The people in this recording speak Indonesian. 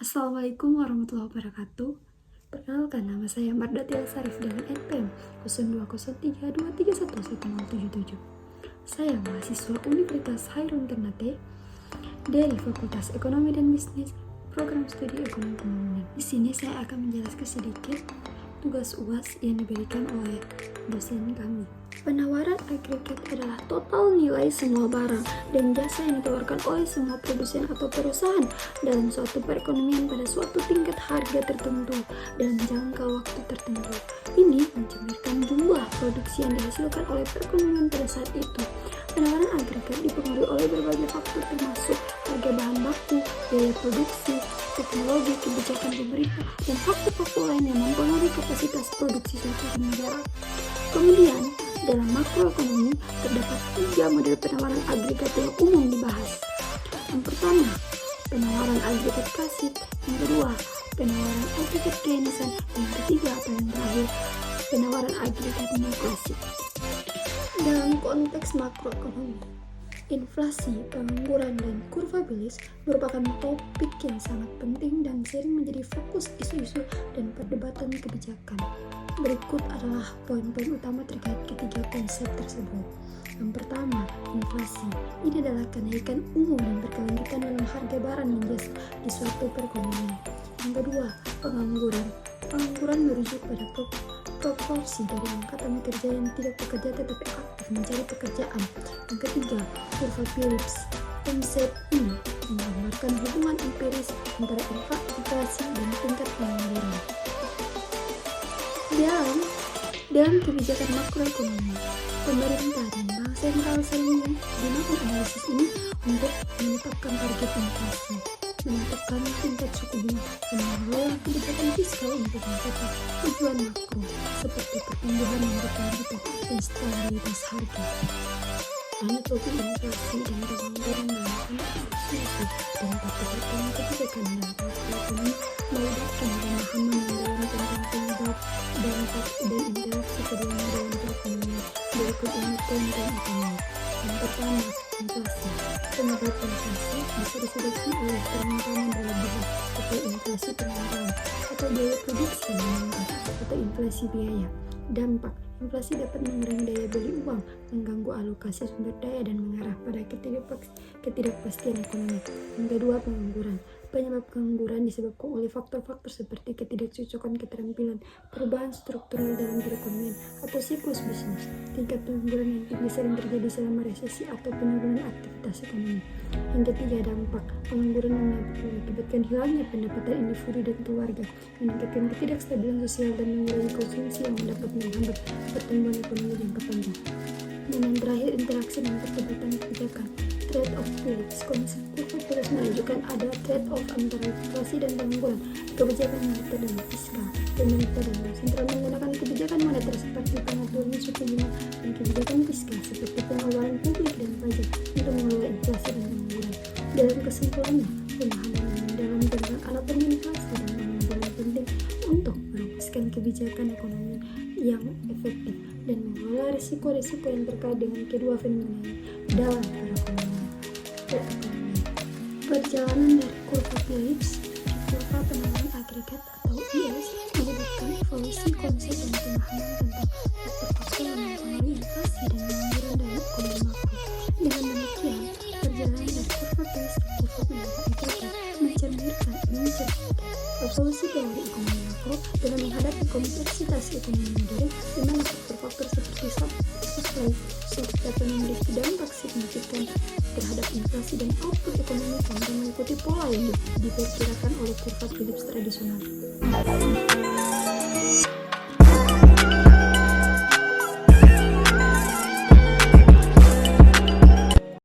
Assalamualaikum warahmatullahi wabarakatuh. Perkenalkan, nama saya Mardatil Sarif dengan NPM 020323111077. Saya mahasiswa Universitas Hairun Ternate dari Fakultas Ekonomi dan Bisnis, Program Studi Ekonomi Pembangunan. Di sini saya akan menjelaskan sedikit tugas UAS yang diberikan oleh dosen kami. Penawaran agregat adalah total nilai semua barang dan jasa yang ditawarkan oleh semua produsen atau perusahaan dalam suatu perekonomian pada suatu tingkat harga tertentu dalam jangka waktu tertentu. Ini mencerminkan jumlah produksi yang dihasilkan oleh perekonomian pada saat itu. Penawaran agregat dipengaruhi oleh berbagai faktor termasuk harga bahan baku, biaya produksi, teknologi, kebijakan pemerintah, dan faktor-faktor lain yang mempengaruhi kapasitas produksi suatu negara. Kemudian, dalam makroekonomi terdapat 3 model penawaran agregat yang umum dibahas. Yang pertama, penawaran agregat klasik. Yang kedua, penawaran agregat Keynesian. Yang ketiga atau yang terakhir, penawaran agregat neoklasik. Dalam konteks makroekonomi, inflasi, pengangguran, dan kurva Billis merupakan topik yang sangat penting dan sering menjadi fokus isu-isu dan perdebatan kebijakan. Berikut adalah poin-poin utama terkait ketiga konsep tersebut. Yang pertama, inflasi. Ini adalah kenaikan umum dan berkelanjutan dalam harga barang dan jasa di suatu perekonomian. Yang kedua, pengangguran. Pengangguran merujuk pada proporsi dari angkatan kerja yang tidak bekerja tetapi aktif mencari pekerjaan. Yang ketiga, kurva Phillips. Konsep ini menggambarkan hubungan empiris antara inflasi dan tingkat pengangguran. Dalam kebijakan makroekonomi, pemerintah dan bank sentral sering menggunakan analisis ini untuk menetapkan target inflasi, menentukan tingkat suku bunga, dan mengelola kebijakan fiskal untuk mencapai tujuan makro seperti pertumbuhan yang berkelanjutan dan stabilitas harga. Metode inflasi dan pengangguran dalam konteks itu dan perkembangan kebijakan dalam makroekonomi melibatkan pemahaman mendalam tentang penyebab, dampak, dan interaksi keduanya dalam perekonomian. Berikut ini poin-poin utamanya. Yang pertama, inflasi. Penyebab inflasi bisa disebabkan oleh permintaan yang berlebihan atau inflasi permintaan, atau biaya produksi yang meningkat atau inflasi biaya. Dampak. Inflasi dapat mengurangi daya beli uang, mengganggu alokasi sumber daya, dan mengarah pada ketidakpastian ekonomi. Yang kedua, pengangguran. Penyebab pengangguran disebabkan oleh faktor-faktor seperti ketidakcocokan keterampilan, perubahan struktural dalam perekonomian, atau siklus bisnis. Tingkat pengangguran yang tinggi sering terjadi selama resesi atau penurunan aktivitas ekonomi. Yang ketiga, dampak. Pengangguran yang mengakibatkan hilangnya pendapatan individu dan keluarga, meningkatkan ketidakstabilan sosial, dan mengurangi konsumsi yang dapat menghambat pertumbuhan ekonomi jangka panjang. Dan yang terakhir, interaksi dan perdebatan kebijakan. Trade-off Phillips. Konsep kurva Phillips menunjukkan ada trade-off antara inflasi dan pengangguran. Kebijakan moneter dan fiskal. Pemerintah dan bank sentral menggunakan kebijakan moneter seperti pengaturan suku bunga dan kebijakan fiskal seperti pengeluaran publik dan pajak untuk mengelola inflasi dan pengangguran. Dalam kesimpulannya, pemahaman yang mendalam tentang anatomi inflasi dan pengangguran penting untuk merumuskan kebijakan ekonomi yang efektif dan mengelola risiko-risiko yang terkait dengan kedua fenomena ini dalam perekonomian. Perjalanan dari kurva Phillips ke kurva penawaran agregat atau IS menyebutkan evolusi konsep dan pemahaman tentang faktor-faktor yang mempengaruhi inflasi dan pengangguran dalam ekonomi makro. Dengan demikian, perjalanan dari kurva Phillips ke kurva penawaran agregat mencerminkan evolusi teori ekonomi makro dengan menghadapi kompleksitas ekonomi modern di mana faktor-faktor seperti supply shock dapat memiliki dampak signifikan terhadap inflasi dan output ekonomi tanpa mengikuti pola yang diperkirakan oleh kurva Phillips tradisional.